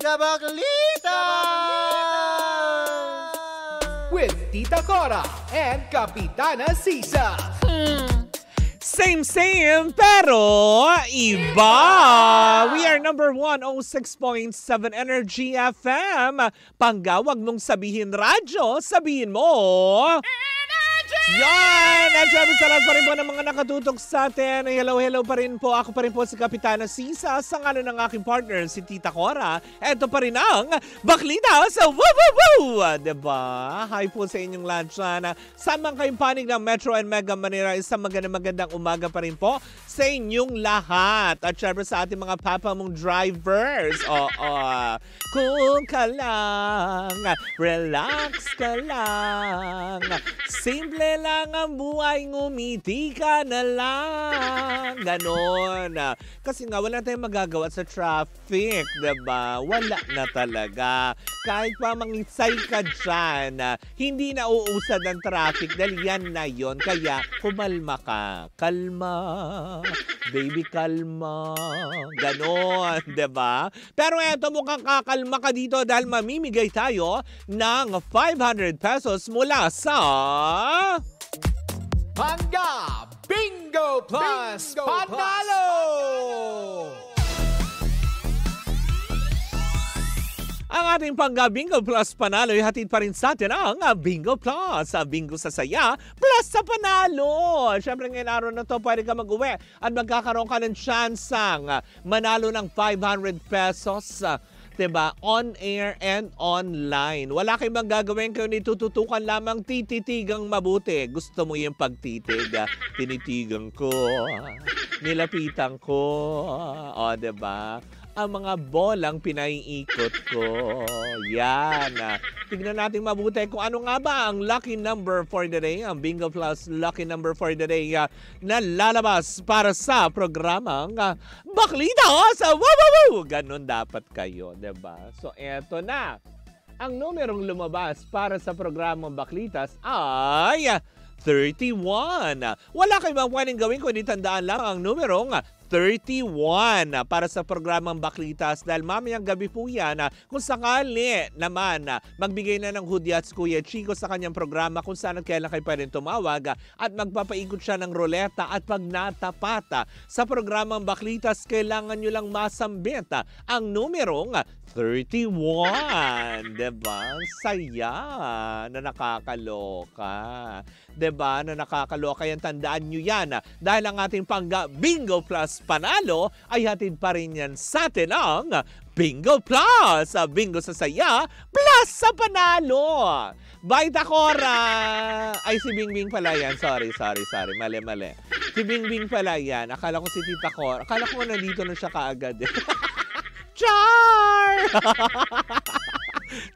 Kabaklitas! With Tita Cora and Kapitana Sisa. Same, pero iba. We are number 106.7 Energy FM. Panggawag mong sabihin radyo, sabihin mo. Yan! At syempre sa lahat pa rin po ng mga nakatutok sa atin. Hello pa rin po. Ako pa rin po si Kapitana Sisa sa ngalan ng aking partner, si Tita Cora. Eto pa rin ang Baklita sa Woo! Diba? Hi po sa inyong lahat dyan. Samang kayong panig ng Metro and Mega Manila. Isang magandang umaga pa rin po sa inyong lahat. At syempre sa ating mga papa mong drivers. Cool ka lang. Relax ka lang. Simple lang ang buhay, ngumiti ka na lang. Ganon. Kasi nga, wala tayong magagawa sa traffic, diba? Wala na talaga. Kahit pa mangisay ka dyan, hindi na uusad ang traffic dahil yan na yon. Kaya, kumalma ka. Kalma. Baby, kalma. Ganon, diba? Pero eto, mukhang kakalma ka dito dahil mamimigay tayo ng 500 pesos mula sa Pangga Bingo Plus Panalo! Ang ating Pangga Bingo Plus Panalo ay hatid pa rin sa atin ang Bingo Plus. Bingo sa saya plus sa panalo. Siyempre ngayong araw na to pwede ka mag-uwi at magkakaroon ka ng tsansang manalo ng 500 pesos. Diba? On air and online. Wala kayong magagawin kung tututukan lamang tititigang mabuti. Gusto mo yung pagtitig. Tinitigan ko. Nilapitan ko. O, diba? Ang mga bolang pinaiikot ko. Yan. Tignan natin mabuti kung ano nga ba ang lucky number for the day. Ang Bingo Plus lucky number for the day na lalabas para sa programang Baklita sa Woo! Ganon dapat kayo, diba? So, eto na. Ang numerong lumabas para sa programang Baklitas ay 31. Wala kayong pwedeng gawin kung tandaan lang ang numerong 31 para sa programang Baklitas dahil mamayang gabi po yan kung sakali naman magbigay na ng hudyat si Kuya Chico sa kanyang programa kung saan at kailan kayo pa rin tumawag at magpapaikot siya ng roleta at pag natapata sa programang Baklitas kailangan nyo lang masambit ang numerong 31. Diba? Saya na nakakaloka. Diba? Na nakakaloka yan. Tandaan nyo yan. Dahil ang ating Pangga Bingo Plus Panalo ay hatid pa rin yan sa atin ang Bingo Plus. Bingo sa saya plus sa panalo. Baita Cora. Ay, si Bingbing pala yan. Sorry. Mali. Si Bingbing pala yan. Akala ko si Tita Cora. Akala ko nandito na siya kaagad. Char!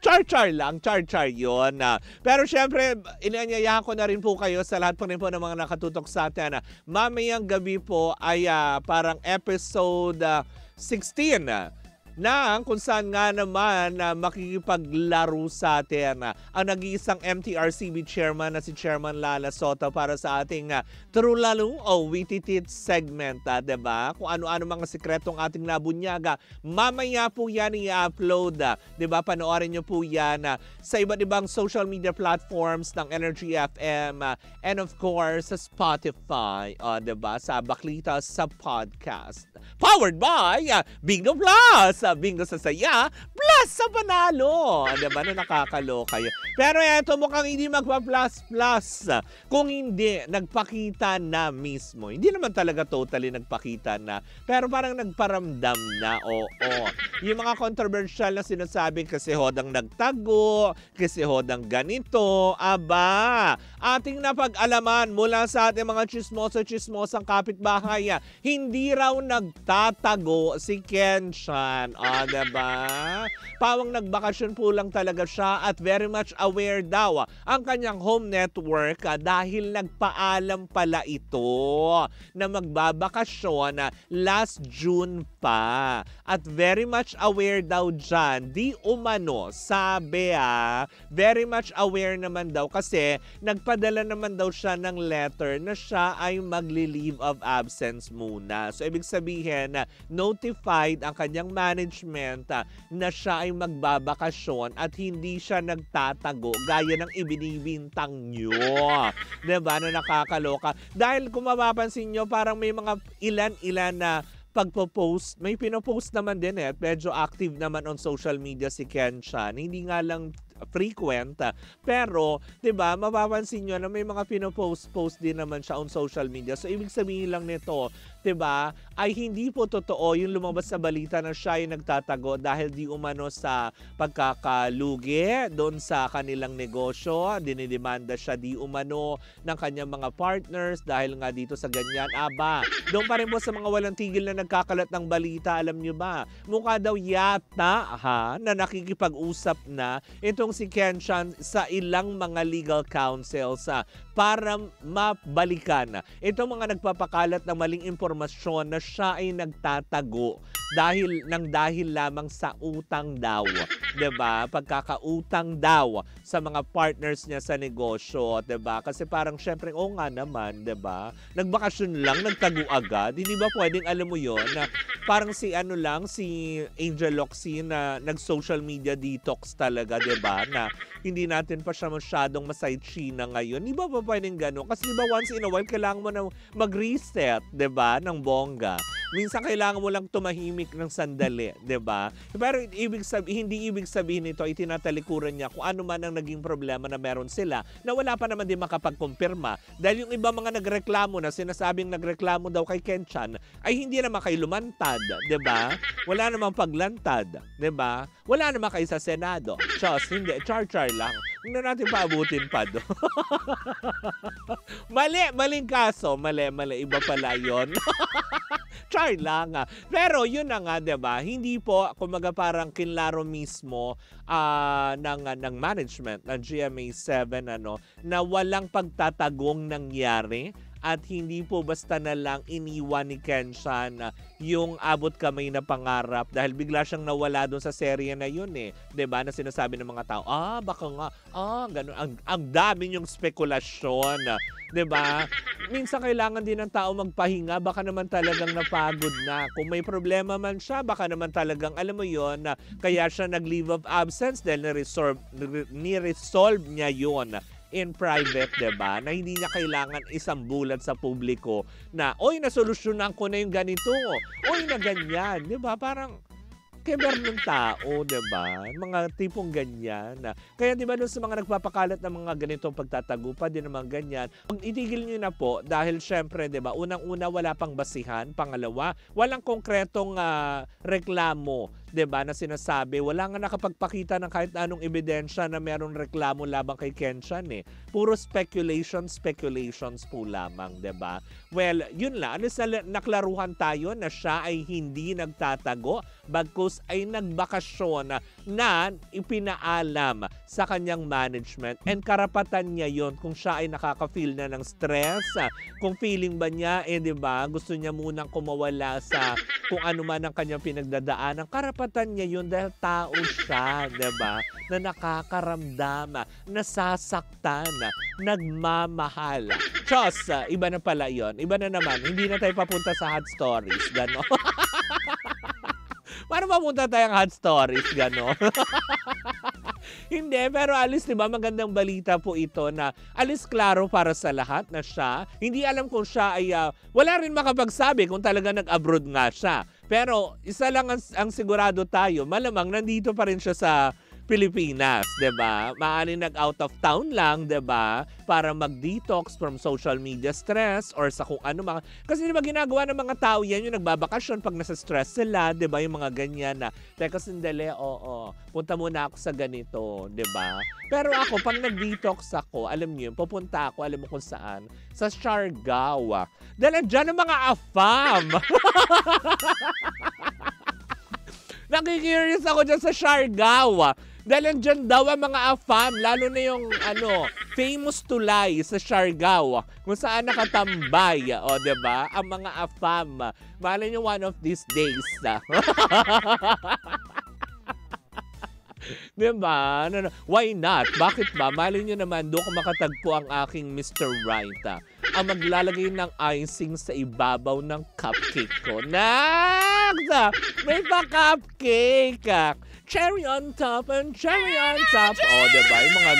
Char yun. Pero syempre, inanyayahan ko na rin po kayo sa lahat po rin po ng mga nakatutok sa atin. Mamayang gabi po ay parang episode 16 na kung saan nga naman makikipaglaro sa atin ang nag-iisang MTRCB chairman na si Chairman Lala Soto para sa ating True Lalo o Witty Tits segment, diba? Kung ano-ano mga sikretong ating nabunyaga, mamaya po yan i-upload, diba? Panoorin nyo po yan sa iba't ibang social media platforms ng Energy FM and of course sa Spotify, diba? Sa Baklita sa podcast. Powered by Bingo Plus! Bingo sa saya plus sa panalo. Diba na nakakaloka yun? Pero eto mukhang hindi magpa-plus-plus kung hindi nagpakita na mismo. Hindi naman talaga totally nagpakita na pero parang nagparamdam na. Oo. Yung mga controversial na sinasabi kasi hodang nagtago, kasi hodang ganito. Aba, ating napag-alaman mula sa ating mga chismosang kapitbahay, hindi raw nagtatago si Kenshan. Diba? Pawang nagbakasyon po lang talaga siya at very much aware daw ang kanyang home network dahil nagpaalam pala ito na magbabakasyon last June pa. At very much aware daw dyan, di umano, sabi very much aware naman daw kasi nagpadala naman daw siya ng letter na siya ay magli-leave of absence muna. So ibig sabihin, notified ang kanyang manager management na siya ay magbabakasyon at hindi siya nagtatago gaya ng ibinibintang nyo. Diba? Na nakakaloka. Dahil kung mapapansin nyo, parang may mga ilan-ilan na pagpo-post, may pinopost naman din at medyo active naman on social media si Kenshan. Hindi nga lang frequent, pero 'di ba, mapapansin niyo na may mga pinopost din naman siya on social media. So ibig sabihin lang nito, 'di ba, ay hindi po totoo yung lumabas sa balita na siya ay nagtatago dahil di umano sa pagkakalugi doon sa kanilang negosyo. Dinidemanda siya di umano ng kanyang mga partners dahil nga dito sa ganyan. Aba, doon pa rin po sa mga walang tigil na nagkakalat ng balita, alam niyo ba? Mukha daw yata na nakikipag-usap na itong si Kenshan sa ilang mga legal counsels para mabalikan itong mga nagpapakalat ng maling impormasyon na siya ay nagtatago dahil lamang sa utang daw. 'Di ba? Pagkakautang daw sa mga partners niya sa negosyo, 'di ba? Kasi parang syempre, nga naman, 'di ba? Nagbakasyon lang, nagtago agad. Hindi ba pwedeng, alam mo 'yon, na parang si Angel Locsin na nag-social media detox talaga, 'di ba? Na hindi natin pa siya masyadong masaychina ngayon. Di ba pa pwedeng gano'n? Kasi di ba once in a while, kailangan mo na mag-reset, di ba? Ng bongga. Minsan kailangan mo lang tumahimik ng sandali, di ba? Pero hindi ibig sabihin nito ay tinatalikuran niya kung ano man ang naging problema na meron sila na wala pa naman din makapagkumpirma. Dahil yung iba mga nagreklamo na sinasabing nagreklamo daw kay Kenshan ay hindi naman kayo lumantad, di ba? Wala namang paglantad, di ba? Wala naman kayo sa Senado. Hindi, char-char lang. Hindi natin paabutin pa do. Maling kaso. Mali. Iba pala yun. Char lang. Pero yun na nga, diba? Hindi po, kumaga parang kinlaro mismo ng management ng GMA7 na walang pagtatagong nangyari. At hindi po basta na lang iniwan ni Kenshan yung abot kamay na pangarap dahil bigla siyang nawala doon sa serye na yun eh. 'Di ba? Na sinasabi ng mga tao, baka nga, ganun. Ang dami yung spekulasyon. 'Di ba? Minsan kailangan din ng tao magpahinga, baka naman talagang napagod na. Kung may problema man siya, baka naman talagang, alam mo yon, kaya siya nag-leave of absence dahil ni-resolve niya yon in private, diba? Na hindi niya kailangan isang bulat sa publiko na, nasolusyonan ko na yung ganito. Na ganyan. Diba? Parang, keber ng tao, diba? Mga tipong ganyan. Kaya diba doon sa mga nagpapakalat ng mga ganitong pagtatagupa, din naman ganyan, itigil nyo na po dahil syempre, diba, unang-una wala pang basihan, pangalawa, walang konkretong reklamo, diba, na sinasabi. Wala nga nakapagpakita ng kahit anong ebidensya na merong reklamo labang kay Kenshan eh. Puro speculations po lamang, diba? Well, yun lang. Naklaruhan tayo na siya ay hindi nagtatago, bagkus ay nagbakasyon na ipinaalam sa kanyang management. And karapatan niya yon kung siya ay nakaka-feel na ng stress. Kung feeling ba niya, diba, gusto niya munang kumawala sa kung ano man ang kanyang pinagdadaanan. Karapatan niya yun dahil tao siya, diba? Na nakakaramdam, nasasaktan, nagmamahal. Diyos, iba na pala yon. Iba na naman. Hindi na tayo papunta sa hot stories. Gano'n. Paano mapunta tayong hot stories? Gano'n. Hindi, pero alis, diba, magandang balita po ito na alis klaro para sa lahat na siya. Hindi alam kung siya ay, wala rin makapagsabi kung talaga nag-abroad nga siya. Pero isa lang ang sigurado tayo, malamang nandito pa rin siya sa Pilipinas, 'di ba? Maaaring nag-out of town lang, 'di ba? Para mag-detox from social media stress or sa kung ano mga. Kasi 'di ba ginagawa ng mga tao 'yan, yung nagbabakasyon pag nasa stress sila, 'di ba? Yung mga ganyan na, teka sandali, punta muna ako sa ganito, 'di ba? Pero ako pag nag-detox ako, alam niyo, pupunta ako, alam mo kung saan? Sa Siargao. Dahil diyan ang mga afam. Nakikurious ako dyan sa Siargao. Dahil dyan daw ang mga afam, lalo na yung famous tulay sa Siargao, kung saan nakatambay, diba? Ang mga afam. Malay nyo one of these days. Diba? Why not? Bakit ba? Malay nyo naman, doon ko makatagpo ang aking Mr. Right. ang maglalagay ng icing sa ibabaw ng cupcake ko. Naks! May pa-cupcake! Cherry on top and cherry on top. O, diba? Yung mga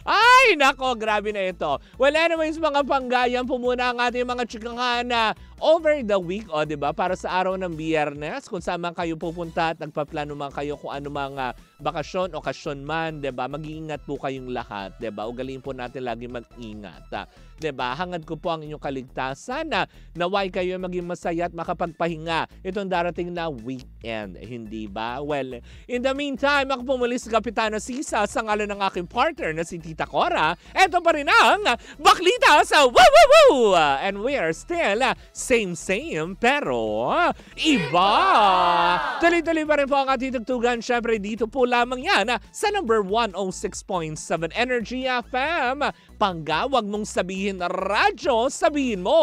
Ay, nako, grabe na ito. Well, anyways, mga panggayam po muna ang ating mga chikahan na over the week, o, diba? Para sa araw ng Biyernes, kung saan man kayo pupunta at nagpaplano man kayo kung ano mga bakasyon, okasyon man, diba? Mag-iingat po kayong lahat, diba? Ugaliin po natin lagi mag-ingat. Diba? Hangad ko po ang inyong kaligtasan na naway kayo maging masaya at makapagpahinga itong darating na weekend. Hindi ba? Well, in the meantime, ako po muli si Kapitana Sisa sa ngalan ng aking partner na si Tita Cora. Ito pa rin ang Baklita sa Woo Woo Woo! And we are still same pero iba! Tuloy-tuloy pa rin po ang ating tugtugan. Syempre dito po lamang yan sa number 106.7 Energy FM. Panggawag mong sabihin radyo, sabihin mo